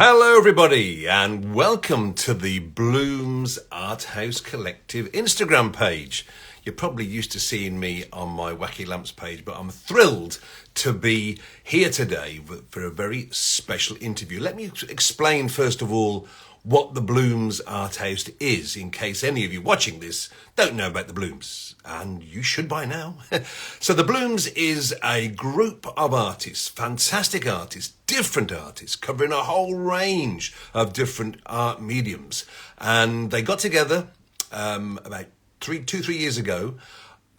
Hello everybody and welcome to the Bloomz Art House Collective Instagram page. You're probably used to seeing me on my Wacky Lamps page, but I'm thrilled to be here today for a very special interview. Let me explain first of all what the Bloomz Art House is, in case any of you watching this don't know about the Bloomz, and you should by now. So the Bloomz is a group of artists, fantastic artists, different artists, covering a whole range of different art mediums. And they got together about 3 years ago,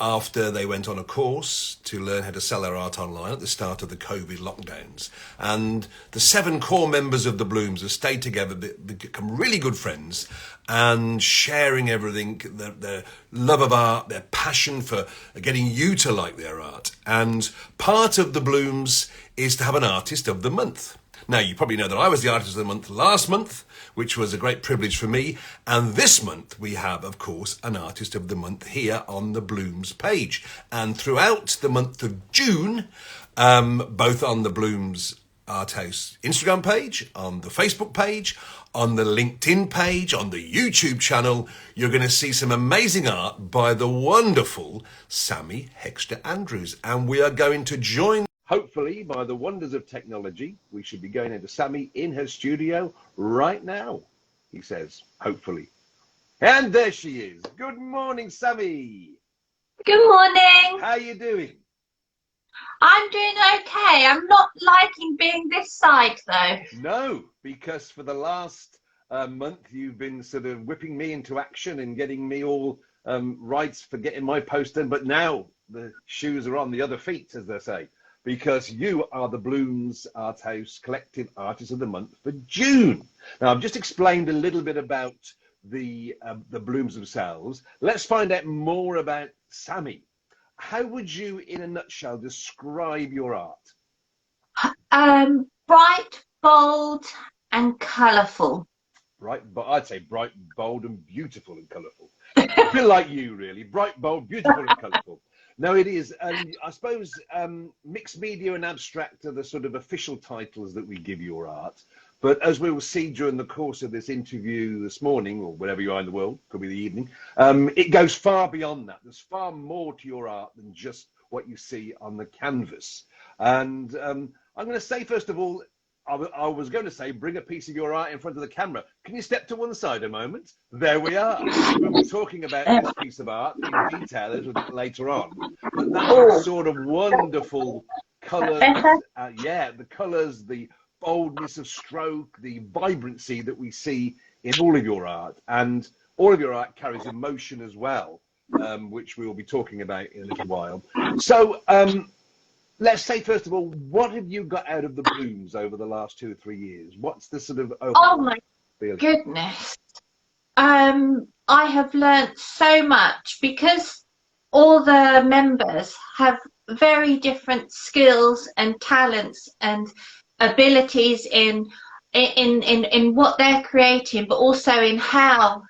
after they went on a course to learn how to sell their art online at the start of the COVID lockdowns. And the 7 core members of the Bloomz have stayed together, become really good friends, and sharing everything, their love of art, their passion for getting you to like their art. And part of the Bloomz is to have an Artist of the Month. Now, you probably know that I was the Artist of the Month last month, which was a great privilege for me. And this month we have, of course, an Artist of the Month here on the Bloomz page. And throughout the month of June, both on the Bloomz Art House Instagram page, on the Facebook page, on the LinkedIn page, on the YouTube channel, you're going to see some amazing art by the wonderful Sammy Hexter-Andrews. And we are going to join. Hopefully, by the wonders of technology, we should be going into Sammy in her studio right now, he says, hopefully. And there she is. Good morning, Sammy. Good morning. How are you doing? I'm doing okay. I'm not liking being this side, though. No, because for the last month, you've been sort of whipping me into action and getting me all right for getting my post in. But now the shoes are on the other feet, as they say, because you are the Bloomz Art House Collective Artist of the Month for June. Now, I've just explained a little bit about the Bloomz themselves. Let's find out more about Sammy. How would you, in a nutshell, describe your art? Bright, bold, and colourful. Right, but I'd say bright, bold, and beautiful and colourful. A bit like you, really. Bright, bold, beautiful, and colourful. No, it is. And I suppose mixed media and abstract are the sort of official titles that we give your art. But as we will see during the course of this interview this morning, or wherever you are in the world, could be the evening, it goes far beyond that. There's far more to your art than just what you see on the canvas. And I'm going to say, first of all, I was going to say, bring a piece of your art in front of the camera. Can you step to one side a moment? There we are. We'll be talking about this piece of art in detail a little bit later on. But that sort of wonderful colours, the colours, the boldness of stroke, the vibrancy that we see in all of your art. And all of your art carries emotion as well, which we will be talking about in a little while. So, let's say, first of all, what have you got out of the Bloomz over the last 2 or 3 years? What's the sort of Oh my goodness. I have learnt so much because all the members have very different skills and talents and abilities in what they're creating, but also in how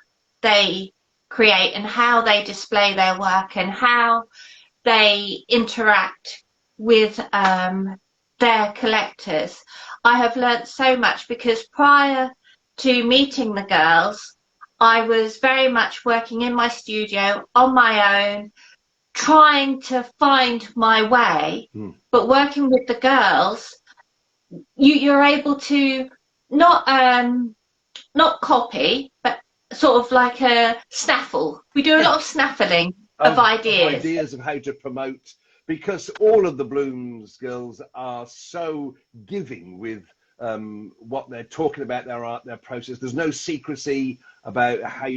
they create and how they display their work and how they interact with their collectors. I have learnt so much because prior to meeting the girls, I was very much working in my studio on my own, trying to find my way. But working with the girls, you're able to not copy, but sort of like a snaffle. We do a lot of snaffling of ideas of how to promote. Because all of the Bloomz girls are so giving with what they're talking about, their art, their process. There's no secrecy about how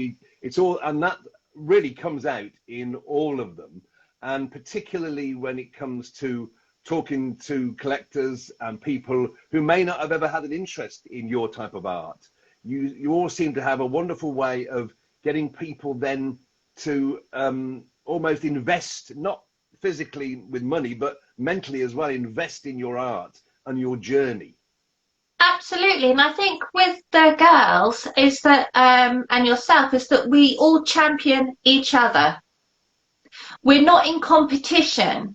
it's all, and that really comes out in all of them. And particularly when it comes to talking to collectors and people who may not have ever had an interest in your type of art. You all seem to have a wonderful way of getting people then to almost invest, not physically with money, but mentally as well, invest in your art and your journey. Absolutely. And I think with the girls is that, and yourself, is that we all champion each other. We're not in competition.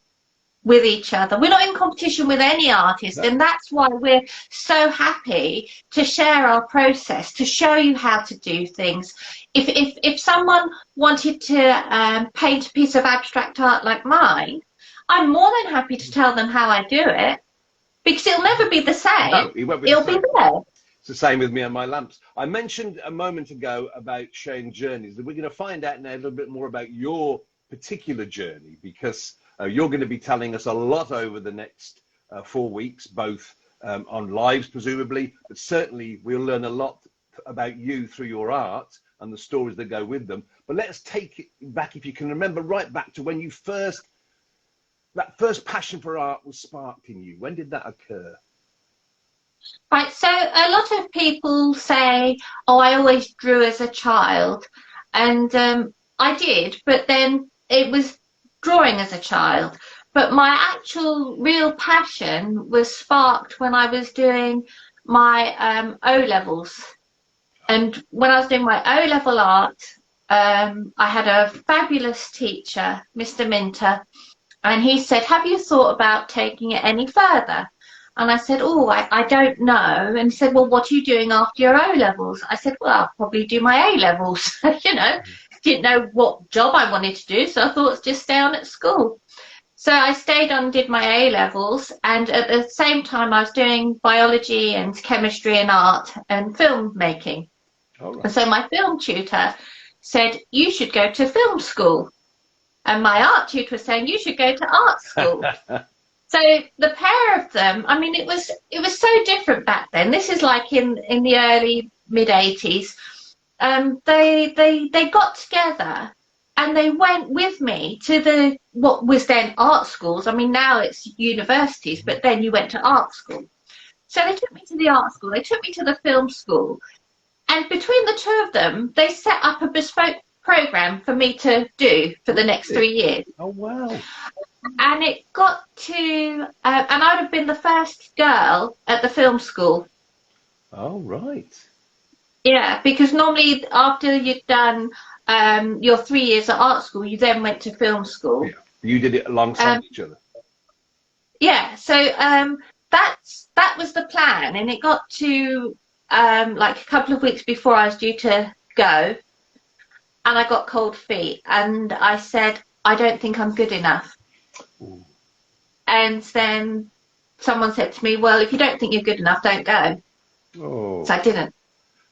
with each other. We're not in competition with any artist, and that's why we're so happy to share our process, to show you how to do things. If someone wanted to paint a piece of abstract art like mine, I'm more than happy to tell them how I do it, because it'll never be the same. No, it won't be It'll the same. be there. It's the same with me and my lamps. I mentioned a moment ago about sharing journeys. We're going to find out now a little bit more about your particular journey, because you're going to be telling us a lot over the next 4 weeks, both on lives presumably, but certainly we'll learn a lot about you through your art and the stories that go with them. But let's take it back, if you can remember, right back to when you that first passion for art was sparked in you. When did that occur? Right, so a lot of people say, oh, I always drew as a child, and I did, but then it was drawing as a child. But my actual real passion was sparked when I was doing my O-levels. And when I was doing my O-level art, I had a fabulous teacher, Mr. Minter, and he said, have you thought about taking it any further? And I said, oh, I don't know. And he said, well, what are you doing after your O-levels? I said, well, I'll probably do my A-levels. You know, didn't know what job I wanted to do, so I thought just stay on at school. So I stayed on and did my A-levels, and at the same time I was doing biology and chemistry and art and film making. Right. And so my film tutor said, you should go to film school. And my art tutor was saying, you should go to art school. So the pair of them, I mean, it was so different back then. This is like in the early mid-80s. They got together and they went with me to what was then art schools. I mean, now it's universities, but then you went to art school. So they took me to the art school. They took me to the film school. And between the two of them, they set up a bespoke program for me to do for the next 3 years. Oh, wow. And it got to, and I'd have been the first girl at the film school. Oh, right. Yeah, because normally after you'd done your 3 years at art school, you then went to film school. Yeah. You did it alongside each other. Yeah, so that was the plan, and it got to like a couple of weeks before I was due to go, and I got cold feet, and I said, I don't think I'm good enough. Ooh. And then someone said to me, well, if you don't think you're good enough, don't go. Oh. So I didn't.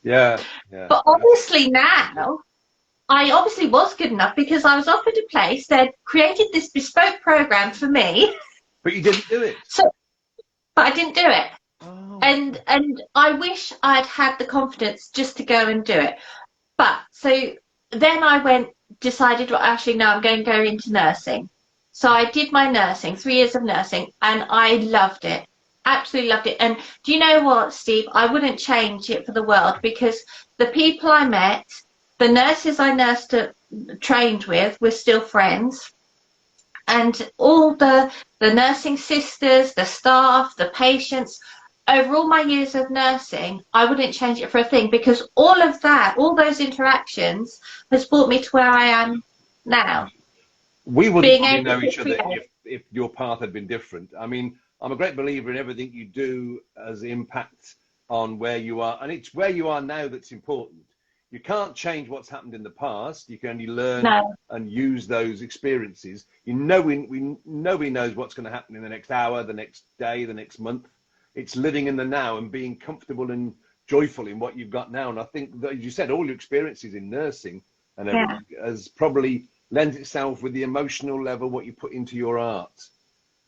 Yeah. But obviously now, I obviously was good enough, because I was offered a place. They'd created this bespoke program for me. But you didn't do it. But I didn't do it. Oh. And I wish I'd had the confidence just to go and do it. But so then I decided, well, actually, no, I'm going to go into nursing. So I did my nursing, 3 years of nursing, and I loved it. Absolutely loved it. And do you know what, Steve? I wouldn't change it for the world, because the people I met, the nurses I trained with, were still friends. And all the nursing sisters, the staff, the patients, over all my years of nursing, I wouldn't change it for a thing, because all of that, all those interactions has brought me to where I am now. We wouldn't probably know each other create. if your path had been different. I mean, I'm a great believer in everything you do as impact on where you are, and it's where you are now that's important. You can't change what's happened in the past. You can only learn and use those experiences. Nobody knows what's going to happen in the next hour, the next day, the next month. It's living in the now and being comfortable and joyful in what you've got now. And I think that, as you said, all your experiences in nursing and everything has probably lends itself with the emotional level, what you put into your art.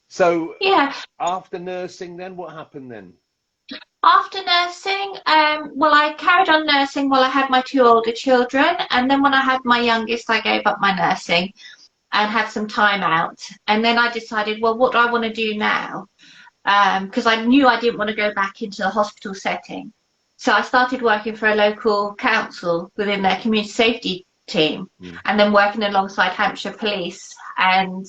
So after nursing, then what happened then? After nursing, well, I carried on nursing while I had my 2 older children, and then when I had my youngest, I gave up my nursing and had some time out. And then I decided, well, what do I want to do now? Because I knew I didn't want to go back into the hospital setting. So I started working for a local council within their community safety team, and then working alongside Hampshire Police. And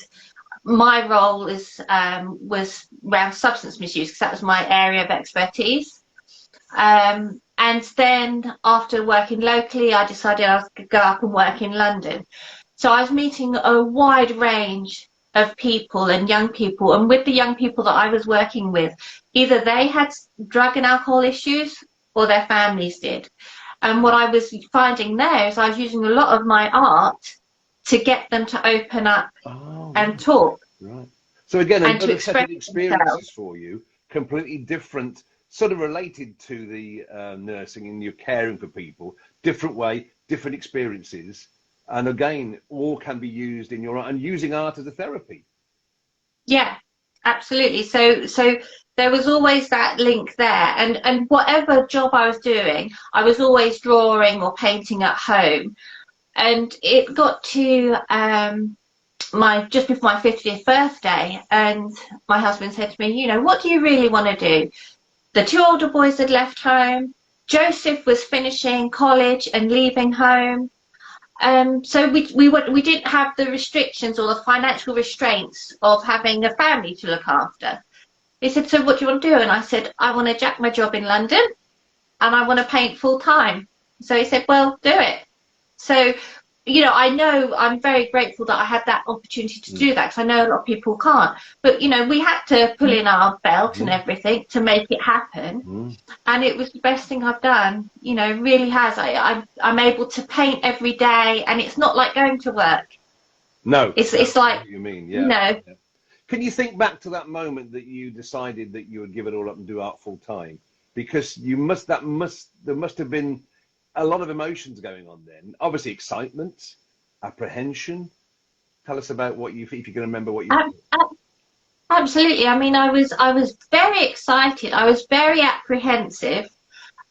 my role was around substance misuse, because that was my area of expertise. And then after working locally, I decided I was going to go up and work in London. So I was meeting a wide range of people and young people, and with the young people that I was working with, either they had drug and alcohol issues or their families did. And what I was finding there is I was using a lot of my art to get them to open up and talk. Right. So again, and another set of experiences for you, completely different, sort of related to the nursing and you're caring for people, different way, different experiences. And again, all can be used in your art and using art as a therapy. Yeah, absolutely. So there was always that link there. And whatever job I was doing, I was always drawing or painting at home. And it got to just before my 50th birthday, and my husband said to me, you know, what do you really want to do? The two older boys had left home. Joseph was finishing college and leaving home. So we didn't have the restrictions or the financial restraints of having a family to look after. He said, so what do you want to do? And I said, I want to jack my job in London and I want to paint full time. So he said, well, do it. So, you know I'm very grateful that I had that opportunity to do that, because I know a lot of people can't. But, you know, we had to pull in our belt and everything to make it happen. And it was the best thing I've done. You know, it really has. I'm able to paint every day, and it's not like going to work. No. It's like, what you mean, you know. Yeah. Can you think back to that moment that you decided that you would give it all up and do art full time? Because there must have been a lot of emotions going on then. Obviously, excitement, apprehension. Tell us about what if you can remember what you. Absolutely. I mean, I was very excited. I was very apprehensive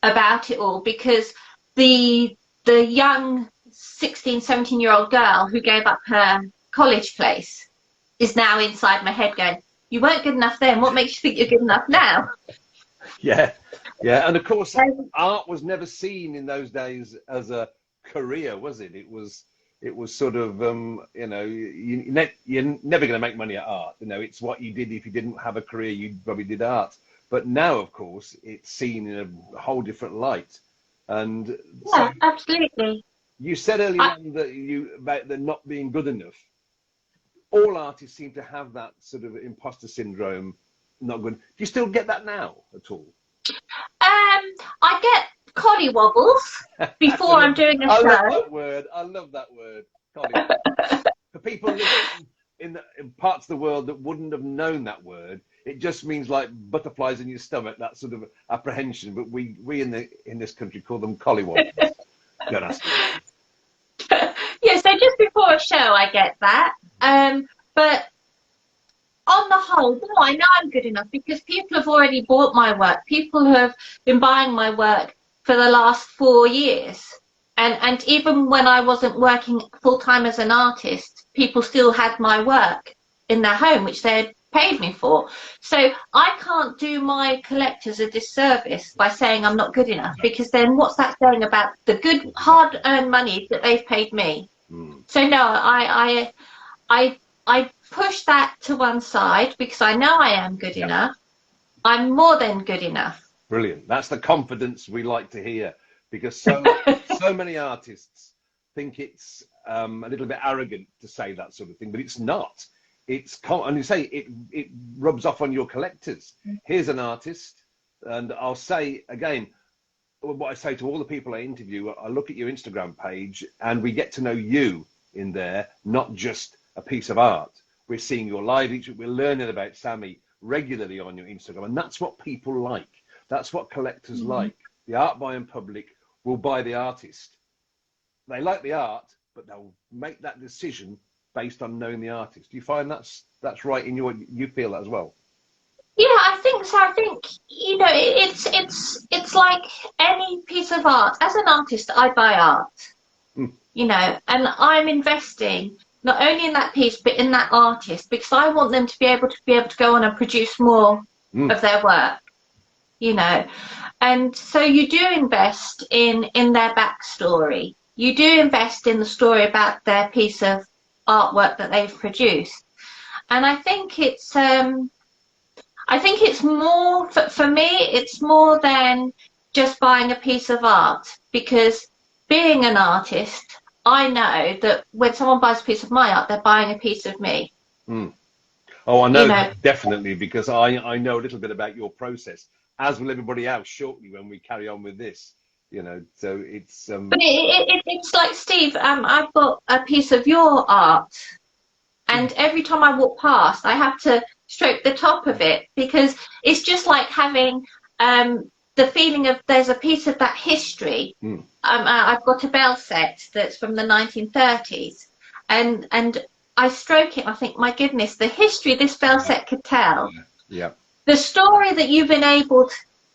about it all, because the young 16, 17-year-old girl who gave up her college place is now inside my head going, you weren't good enough then. What makes you think you're good enough now? Yeah. Yeah, and of course, art was never seen in those days as a career, was it? It was sort of, you know, you're never going to make money at art. You know, it's what you did. If you didn't have a career, you probably did art. But now, of course, it's seen in a whole different light. And yeah, so absolutely. You said earlier on about the not being good enough. All artists seem to have that sort of imposter syndrome. Not good. Do you still get that now at all? I get collywobbles before I'm doing a show. I love that word. Collywobbles. For people listening in parts of the world that wouldn't have known that word, it just means like butterflies in your stomach, that sort of apprehension. But we in this country call them collywobbles. Don't ask me. Yeah, so just before a show I get that. But on the whole, no, I know I'm good enough because people have already bought my work. People have been buying my work for the last 4 years. And even when I wasn't working full-time as an artist, people still had my work in their home, which they had paid me for. So I can't do my collectors a disservice by saying I'm not good enough, because then what's that saying about the good, hard-earned money that they've paid me? So no, I push that to one side because I know I am good enough. I'm more than good enough. Brilliant. That's the confidence we like to hear, because so many artists think it's a little bit arrogant to say that sort of thing, but it's not. And you say it rubs off on your collectors. Here's an artist, and I'll say again, what I say to all the people I interview, I look at your Instagram page and we get to know you in there, not just a piece of art. We're seeing your live each week. We're learning about Sammy regularly on your Instagram, and that's what people like. That's what collectors like. The art buying public will buy the artist. They like the art, but they'll make that decision based on knowing the artist. Do you find that's right in you feel that as well? Yeah, I think so. I think, you know, it's like any piece of art. As an artist, I buy art, you know, and I'm investing not only in that piece, but in that artist, because I want them to be able to go on and produce more of their work, you know. And so you do invest in their backstory. You do invest in the story about their piece of artwork that they've produced. And I think it's more, for me, it's more than just buying a piece of art, because being an artist, I know that when someone buys a piece of my art, they're buying a piece of me. Mm. Oh, I know, You know, definitely, because I know a little bit about your process, as will everybody else shortly when we carry on with this. You know, so it's but it's like Steve. I've got a piece of your art, and every time I walk past, I have to stroke the top of it because it's just like having the feeling of there's a piece of that history. mm, I've got a bell set that's from the 1930s, and I stroke it. And I think, my goodness, the history this bell yeah, set could tell, yeah, yeah. the story that you've enabled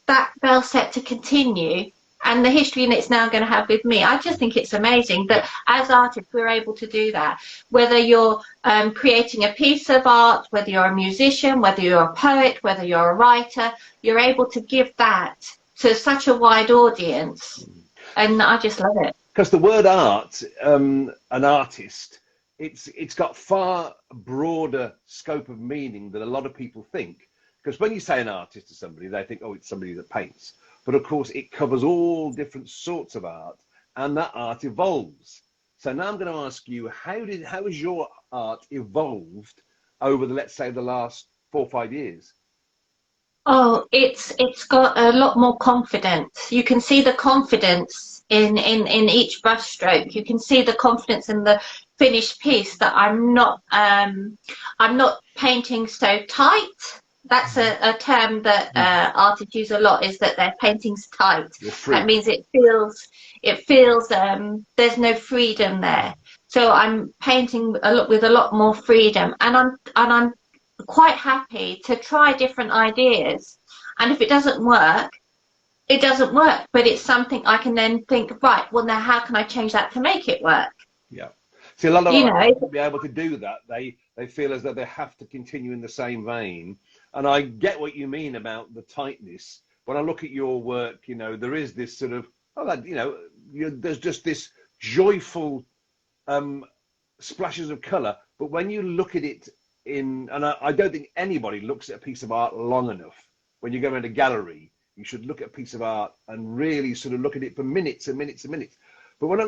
that bell set to continue, and the history it's now going to have with me. I just think it's amazing that as artists we're able to do that. Whether you're creating a piece of art, whether you're a musician, whether you're a poet, whether you're a writer, you're able to give that to such a wide audience, and I just love it. Because the word art, an artist, it's got far broader scope of meaning than a lot of people think. Because when you say an artist to somebody, they think, oh, it's somebody that paints. But of course, it covers all different sorts of art, and that art evolves. So now I'm going to ask you, how has your art evolved over the, let's say, the last 4 or 5 years? Oh, it's got a lot more confidence. You can see the confidence in each brushstroke. You can see the confidence in the finished piece that I'm not painting so tight. That's a term that artists use a lot, is that their painting's tight. You're free. That means it feels there's no freedom there. So I'm painting with a lot more freedom, and I'm quite happy to try different ideas, and if it doesn't work, it doesn't work, but it's something I can then think, right, well, now how can I change that to make it work? Yeah. See, a lot of You artists know, won't be able to do that. They feel as though they have to continue in the same vein. And I get what you mean about the tightness. When I look at your work, you know, there is this sort of, there's just this joyful splashes of colour. But when you look at it and I don't think anybody looks at a piece of art long enough. When you go around a gallery, you should look at a piece of art and really sort of look at it for minutes and minutes and minutes. But when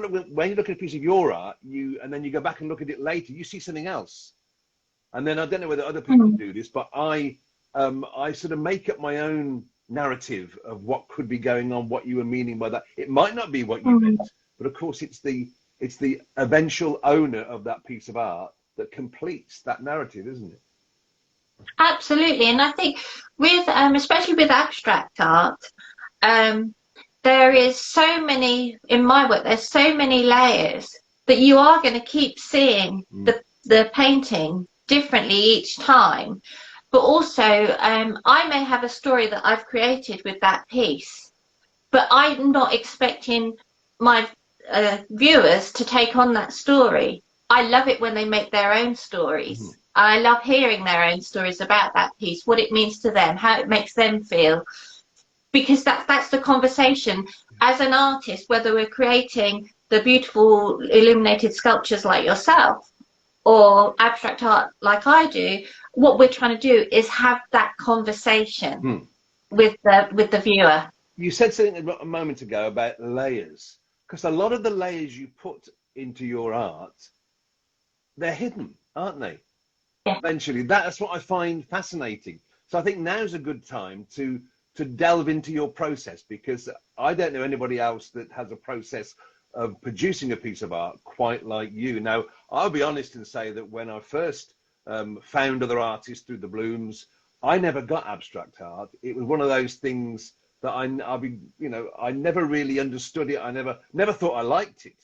you look at a piece of your art, and then you go back and look at it later, you see something else. And then I don't know whether other people do this, but I sort of make up my own narrative of what could be going on, what you were meaning by that. It might not be what you meant, but of course it's the eventual owner of that piece of art that completes that narrative, isn't it? absolutely. And I think with especially with abstract art, there is so many, in my work, there's so many layers that you are going to keep seeing the painting differently each time. But also, I may have a story that I've created with that piece, but I'm not expecting my viewers to take on that story. I love it when they make their own stories. I love hearing their own stories about that piece, what it means to them, how it makes them feel, because that's the conversation. As an artist, whether we're creating the beautiful illuminated sculptures like yourself or abstract art like I do, what we're trying to do is have that conversation with the viewer. You said something a moment ago about layers, because a lot of the layers you put into your art, they're hidden, aren't they? Yeah. Eventually, that's what I find fascinating. So I think now's a good time to delve into your process, because I don't know anybody else that has a process of producing a piece of art quite like you. Now, I'll be honest and say that when I first found other artists through the Bloomz, I never got abstract art. It was one of those things that I never really understood it. I never thought I liked it.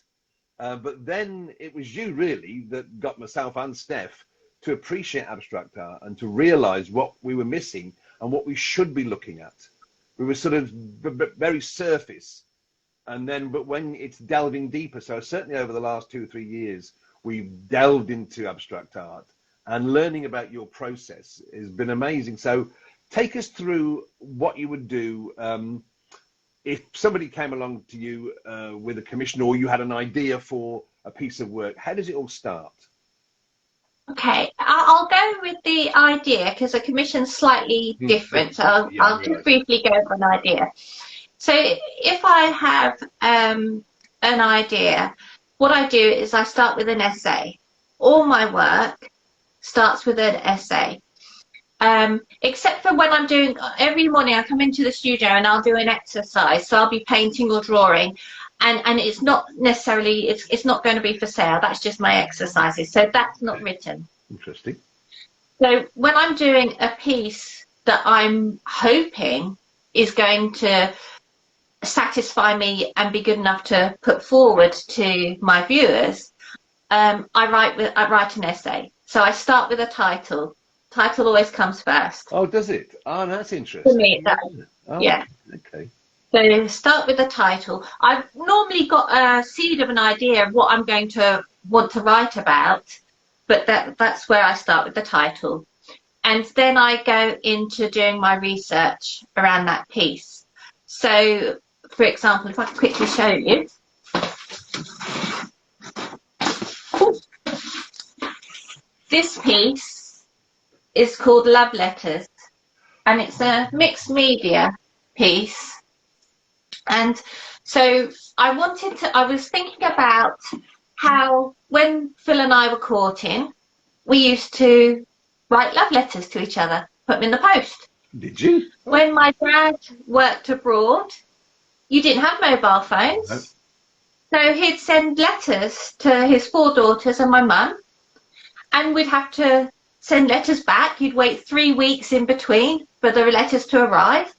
But then it was you really that got myself and Steph to appreciate abstract art and to realize what we were missing and what we should be looking at. We were sort of very surface. And then, but when it's delving deeper, so certainly over the last 2 or 3 years, we've delved into abstract art, and learning about your process has been amazing. So take us through what you would do if somebody came along to you with a commission, or you had an idea for a piece of work. How does it all start? Okay, I'll go with the idea because a commission's slightly different. So I'll just briefly go for an idea. So if I have an idea, what I do is I start with an essay. All my work starts with an essay. Except for when I'm doing, every morning I come into the studio and I'll do an exercise. So I'll be painting or drawing, and it's not necessarily, it's not going to be for sale. That's just my exercises. So that's not written. Interesting. So when I'm doing a piece that I'm hoping is going to satisfy me and be good enough to put forward to my viewers, I write an essay. So I start with a title. Title always comes first. Oh, does it? Oh, that's interesting. For me, it does. Oh, yeah. Okay. So start with the title. I've normally got a seed of an idea of what I'm going to want to write about, but that's where I start with the title. And then I go into doing my research around that piece. So, for example, if I quickly show you. This piece is called Love Letters, and it's a mixed media piece. And so I was thinking about how when Phil and I were courting, we used to write love letters to each other, put them in the post. Did you? When my dad worked abroad, you didn't have mobile phones. No. So he'd send letters to his 4 daughters and my mum, and we'd have to send letters back. You'd wait 3 weeks in between for the letters to arrive.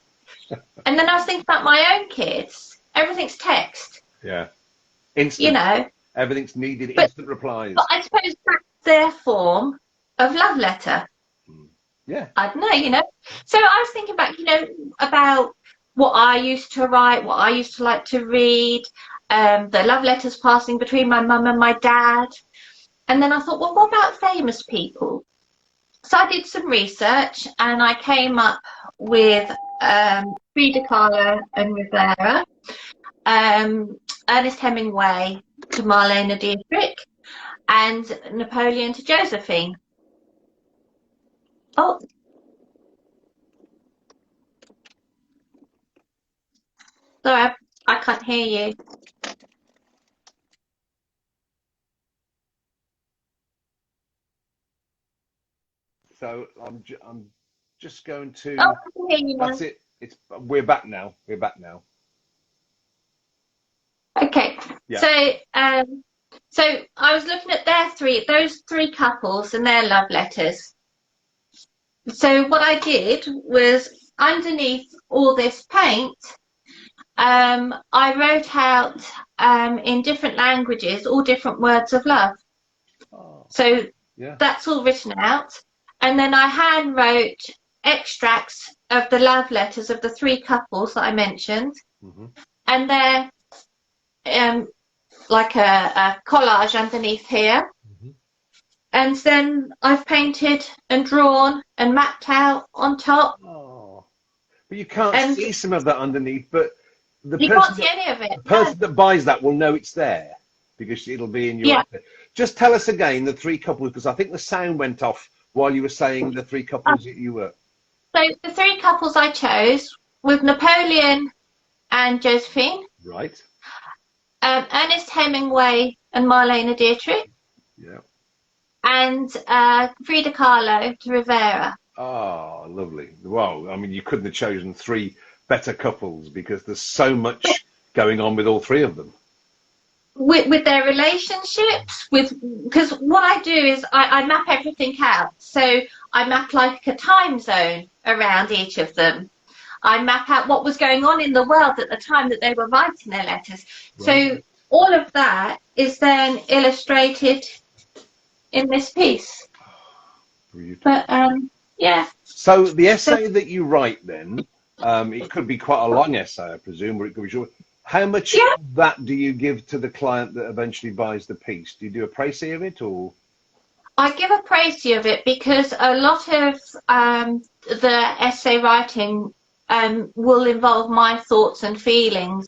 And then I was thinking about my own kids. Everything's text. Yeah. Instant. You know. Everything's needed instant replies. But I suppose that's their form of love letter. Yeah. I don't know, you know. So I was thinking back, you know, about what I used to write, what I used to like to read, the love letters passing between my mum and my dad. And then I thought, well, what about famous people? So I did some research and I came up with Frida Kahlo and Rivera, Ernest Hemingway to Marlene Dietrich, and Napoleon to Josephine. Oh. Sorry, I can't hear you. So I'm just going to. Oh, I can hear you now. That's it. We're back now. We're back now. Okay. Yeah. So I was looking at those three couples and their love letters. So what I did was underneath all this paint, I wrote out in different languages all different words of love. Oh, so yeah. That's all written out. And then I hand wrote extracts of the love letters of the 3 couples that I mentioned. Mm-hmm. And they're like a collage underneath here. Mm-hmm. And then I've painted and drawn and mapped out on top. Oh, but you can't see some of that underneath. But you can't see any of it. The person that buys that will know it's there because it'll be in your outfit. Just tell us again the 3 couples, because I think the sound went off while you were saying the 3 couples that you were. So the 3 couples I chose with Napoleon and Josephine. Right. Ernest Hemingway and Marlene Dietrich. Yeah. And Frida Kahlo to Rivera. Oh, lovely. Wow. I mean, you couldn't have chosen 3 better couples because there's so much going on with all 3 of them. With their relationships, because what I do is I map everything out. So I map like a time zone around each of them. I map out what was going on in the world at the time that they were writing their letters. Right. So all of that is then illustrated in this piece. But yeah. So the essay that you write then, it could be quite a long essay, I presume, or it could be short. How much of that do you give to the client that eventually buys the piece? Do you do a précis of it, or? I give a précis of it because a lot of the essay writing will involve my thoughts and feelings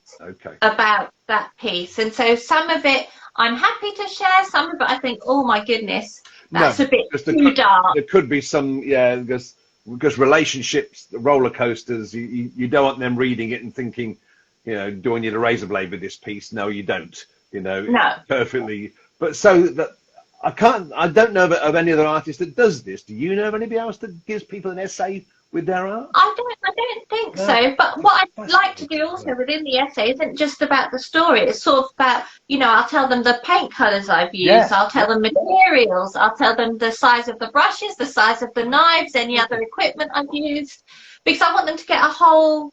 about that piece. And so some of it I'm happy to share, some of it I think, oh my goodness, that's a bit too dark. There could be some, because relationships, roller coasters, you don't want them reading it and thinking, do I need a razor blade with this piece? No, you don't, No. Perfectly. But so that I don't know of any other artist that does this. Do you know of anybody else that gives people an essay with their art? I don't think so. But what I'd like to do also within the essay isn't just about the story. It's sort of about, you know, I'll tell them the paint colours I've used. Yeah. I'll tell them materials. I'll tell them the size of the brushes, the size of the knives, any other equipment I've used, because I want them to get a whole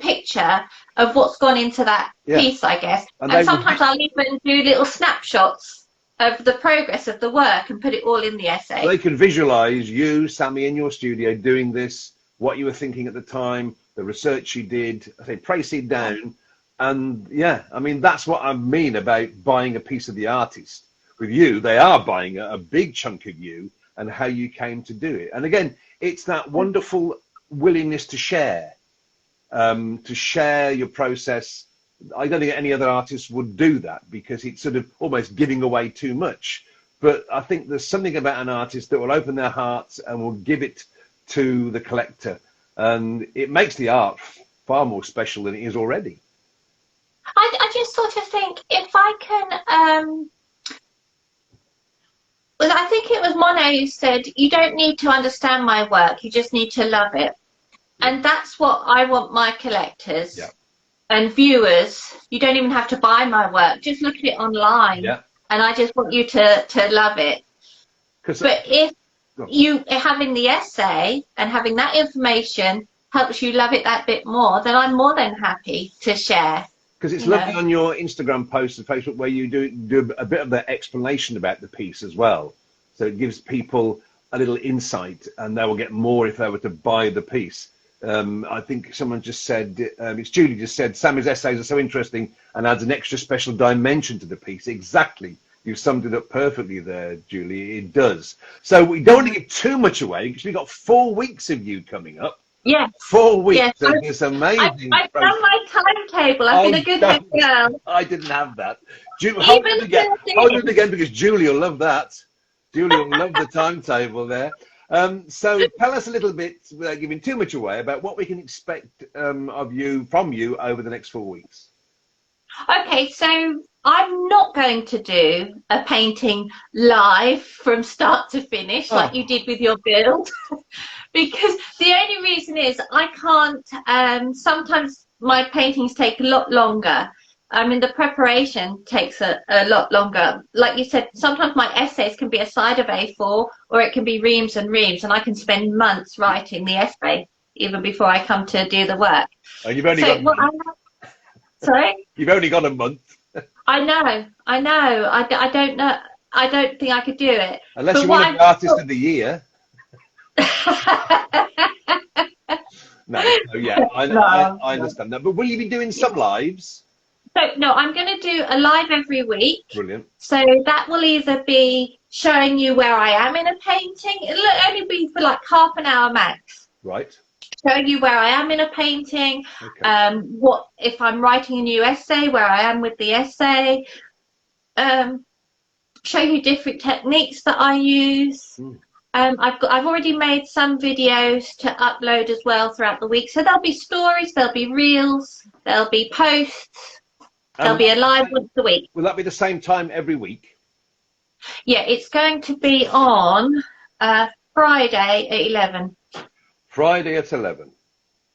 picture of what's gone into that piece, I guess. And sometimes I'll even do little snapshots of the progress of the work and put it all in the essay. So they can visualize you, Sammy, in your studio doing this, what you were thinking at the time, the research you did. I say, trace it down. And yeah, I mean, that's what I mean about buying a piece of the artist. With you, they are buying a big chunk of you and how you came to do it. And again, it's that wonderful willingness to share your process. I don't think any other artist would do that because it's sort of almost giving away too much. But I think there's something about an artist that will open their hearts and will give it to the collector. And it makes the art far more special than it is already. I just sort of think if I can... well, I think it was Monet who said, you don't need to understand my work, you just need to love it. And that's what I want my collectors and viewers. You don't even have to buy my work, just look at it online. And I just want you to love it. But if you having the essay and having that information helps you love it that bit more, then I'm more than happy to share. Because it's lovely on your Instagram posts and Facebook where you do a bit of the explanation about the piece as well. So it gives people a little insight and they will get more if they were to buy the piece. I think someone just said, it's Julie just said, Sammy's essays are so interesting and adds an extra special dimension to the piece. Exactly. You've summed it up perfectly there, Julie. It does. So we don't want to give too much away because we've got 4 weeks of you coming up. Yes. 4 weeks of this amazing I've done my timetable. I've been a good head girl. I didn't have that. Hold it again because Julie will love that. Julie will love the timetable there. So tell us a little bit, without giving too much away, about what we can expect from you over the next 4 weeks. Okay, so I'm not going to do a painting live from start to finish like you did with your build, because the only reason is I can't, sometimes my paintings take a lot longer. I mean, the preparation takes a lot longer. Like you said, sometimes my essays can be a side of A4 or it can be reams and reams, and I can spend months writing the essay even before I come to do the work. And you've only got a month. Sorry? You've only got a month. I know. I don't know. I don't think I could do it. Unless you want the artist of the year. I understand that. But will you be doing some lives? So, no, I'm going to do a live every week. Brilliant. So that will either be showing you where I am in a painting. It'll only be for like half an hour max. Right. Showing you where I am in a painting. Okay. What if I'm writing a new essay, where I am with the essay. Show you different techniques that I use. I've already made some videos to upload as well throughout the week. So there'll be stories, there'll be reels, there'll be posts. There'll be a live once a week. Will that be the same time every week? Yeah, it's going to be on Friday at 11. Friday at 11,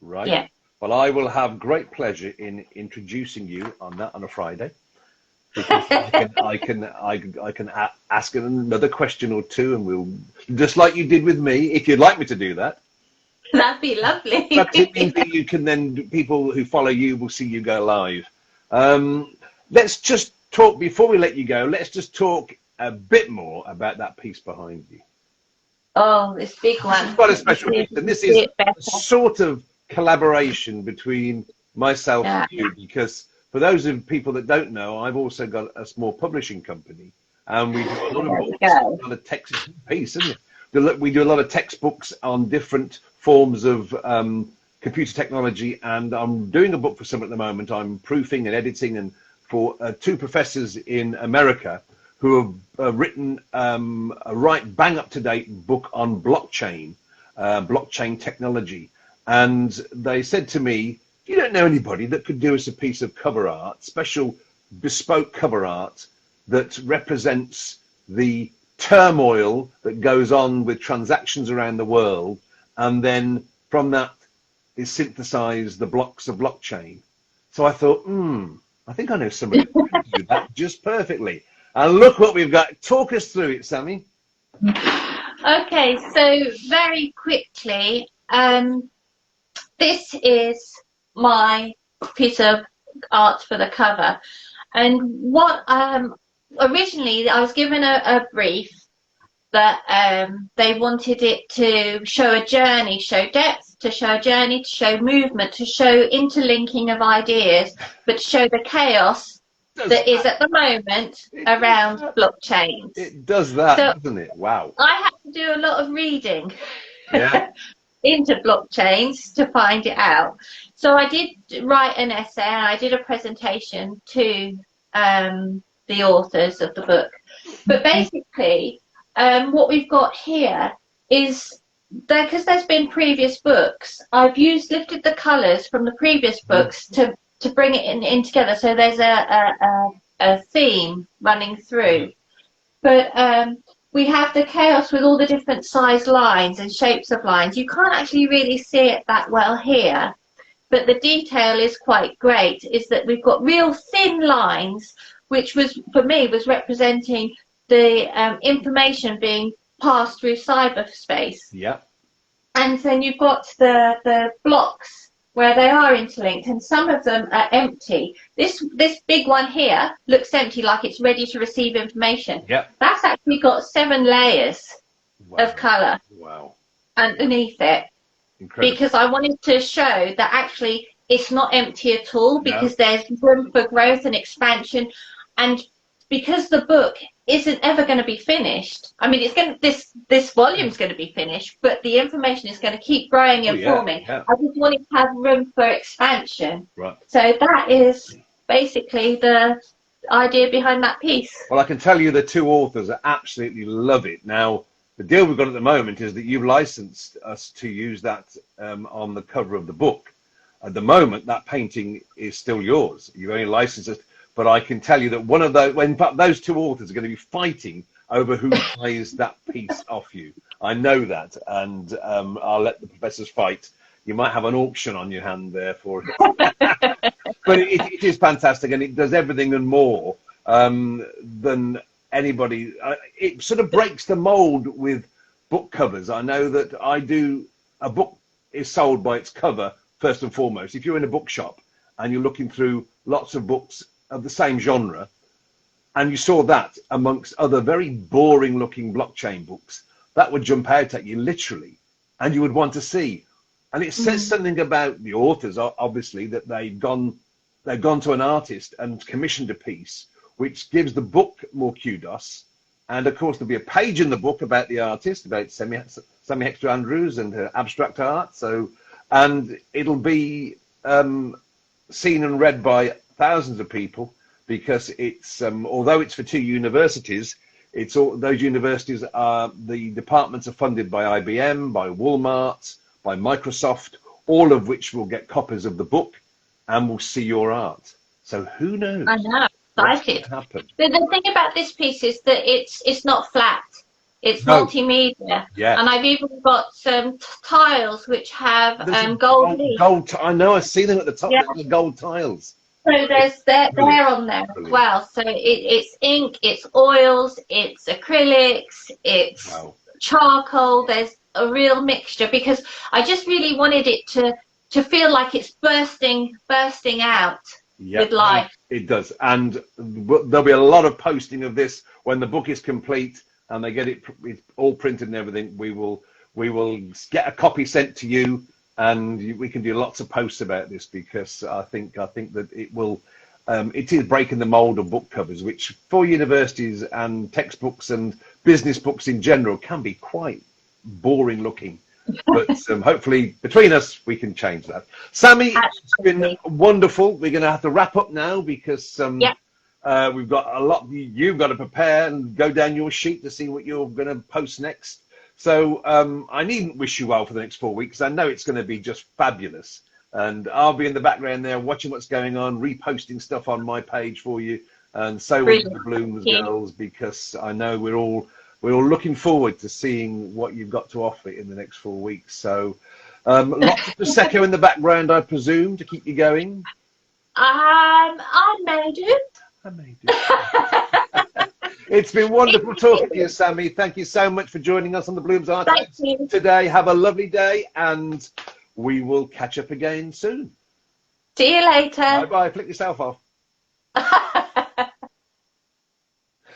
right? Yeah. Well, I will have great pleasure in introducing you on a Friday. Because I can ask another question or two, and we'll, just like you did with me, if you'd like me to do that. That'd be lovely. That means that you can then, people who follow you will see you go live. Let's just talk, before we let you go, let's just talk a bit more about that piece behind you. Oh, this big one. It's quite a special piece, and this is a sort of collaboration between myself and you, because for those of people that don't know, I've also got a small publishing company, and we do a lot of books, a lot of text piece, isn't it? We do a lot of textbooks on different forms of computer technology, and I'm doing a book for some at the moment. I'm proofing and editing, and for 2 professors in America who have written a right bang up to date book on blockchain technology. And they said to me, you don't know anybody that could do us a piece of cover art, special bespoke cover art that represents the turmoil that goes on with transactions around the world, and then from that is synthesized the blocks of blockchain. So I thought, I think I know somebody who can do that just perfectly. And look what we've got. Talk us through it, Sammy. Okay, so very quickly, this is my piece of art for the cover. And what originally I was given a brief that they wanted it to show a journey, show depth, to show a journey, to show movement, to show interlinking of ideas, but to show the chaos that is at the moment around blockchains. It does that, doesn't it? Wow. I had to do a lot of reading into blockchains to find it out. So I did write an essay and I did a presentation to the authors of the book. But basically, what we've got here is, because there's been previous books, I've lifted the colours from the previous books to bring it in together. So there's a theme running through. But we have the chaos with all the different size lines and shapes of lines. You can't actually really see it that well here, but the detail is quite great, is that we've got real thin lines, which was, for me, was representing the information being passed through cyberspace. Yeah. And then you've got the blocks where they are interlinked, and some of them are empty. This big one here looks empty, like it's ready to receive information. Yeah. That's actually got 7 layers of colour underneath it. Incredible. Because I wanted to show that actually it's not empty at all, because there's room for growth and expansion. And because the book isn't ever going to be finished, I mean, it's going to, this volume's going to be finished, but the information is going to keep growing and forming. I just wanted to have room for expansion. Right. So that is basically the idea behind that piece. Well, I can tell you the 2 authors absolutely love it. Now, the deal we've got at the moment is that you've licensed us to use that on the cover of the book. At the moment, that painting is still yours. You've only licensed it. But I can tell you that one of those, in fact, those 2 authors are going to be fighting over who buys that piece off you. I know that, and I'll let the professors fight. You might have an auction on your hand there for it. But it is fantastic, and it does everything and more than anybody. It sort of breaks the mold with book covers. I know that a book is sold by its cover, first and foremost. If you're in a bookshop and you're looking through lots of books of the same genre, and you saw that amongst other very boring looking blockchain books, that would jump out at you literally, and you would want to see. And it says something about the authors, obviously, that they've gone to an artist and commissioned a piece, which gives the book more kudos. And of course, there'll be a page in the book about the artist, about Sammy Hexter-Andrews and her abstract art. So, and it'll be seen and read by thousands of people, because it's although it's for 2 universities, those universities are, the departments are funded by IBM, by Walmart, by Microsoft, all of which will get copies of the book and will see your art. So who knows? I know, excited. The thing about this piece is that it's not flat. It's multimedia. Yeah. And I've even got some tiles which have gold leaf. I know, I see them at the top. Yeah. The gold tiles. So there's they're on there as well. So it's ink, it's oils, it's acrylics, it's charcoal. There's a real mixture, because I just really wanted it to feel like it's bursting out with life. It does, and there'll be a lot of posting of this when the book is complete and they get it's all printed and everything. We will get a copy sent to you. And we can do lots of posts about this, because I think that it will, it is breaking the mold of book covers, which for universities and textbooks and business books in general can be quite boring looking. But hopefully between us we can change that. Sammy, it's been wonderful. We're going to have to wrap up now, because we've got a lot. You've got to prepare and go down your sheet to see what you're going to post next. So I needn't wish you well for the next 4 weeks. I know it's going to be just fabulous. And I'll be in the background there watching what's going on, reposting stuff on my page for you. and so will Brilliant. the Bloomz Thank you. girls, because I know we're all looking forward to seeing what you've got to offer in the next 4 weeks. So lots of Prosecco in the background, I presume, to keep you going. I may do. I may do. It's been wonderful talking to you, Sammy. Thank you so much for joining us on the Bloomz Art Thank House you. today. Have a lovely day, and we will catch up again soon. See you later. Bye-bye. Flick yourself off.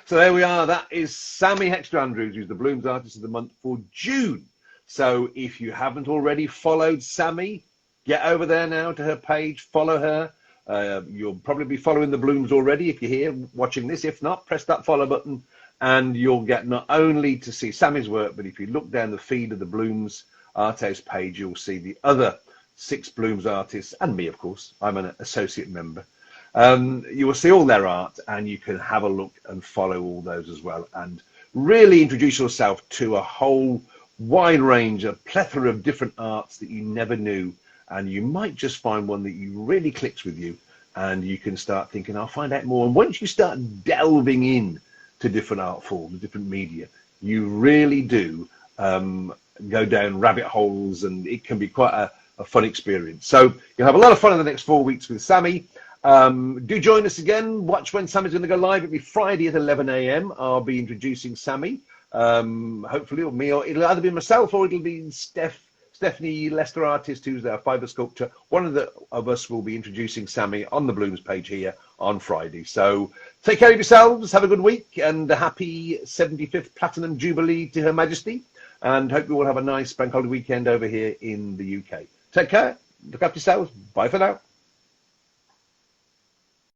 So there we are. That is Sammy Hexter-Andrews, who's the Bloomz Artist of the Month for June. So if you haven't already followed Sammy, get over there now to her page, follow her. You'll probably be following the Bloomz already if you're here watching this. If not, press that follow button and you'll get not only to see Sammy's work, but if you look down the feed of the Bloomz Art House page, you'll see the other 6 Bloomz artists and me, of course. I'm an associate member. You will see all their art and you can have a look and follow all those as well, and really introduce yourself to a whole wide range, a plethora of different arts that you never knew, and you might just find one that you really clicks with you, and you can start thinking, I'll find out more. And once you start delving in to different art forms, different media, you really do go down rabbit holes, and it can be quite a fun experience. So you'll have a lot of fun in the next 4 weeks with Sammy. Do join us again. Watch when Sammy's going to go live. It'll be Friday at 11 a.m. I'll be introducing Sammy. Hopefully, or me, or it'll either be myself or it'll be Stephanie Lester Artist, who's our fibre sculptor. One of us will be introducing Sammy on the Bloomz page here on Friday. So take care of yourselves. Have a good week, and a happy 75th Platinum Jubilee to Her Majesty. And hope you all have a nice bank holiday weekend over here in the UK. Take care. Look after yourselves. Bye for now.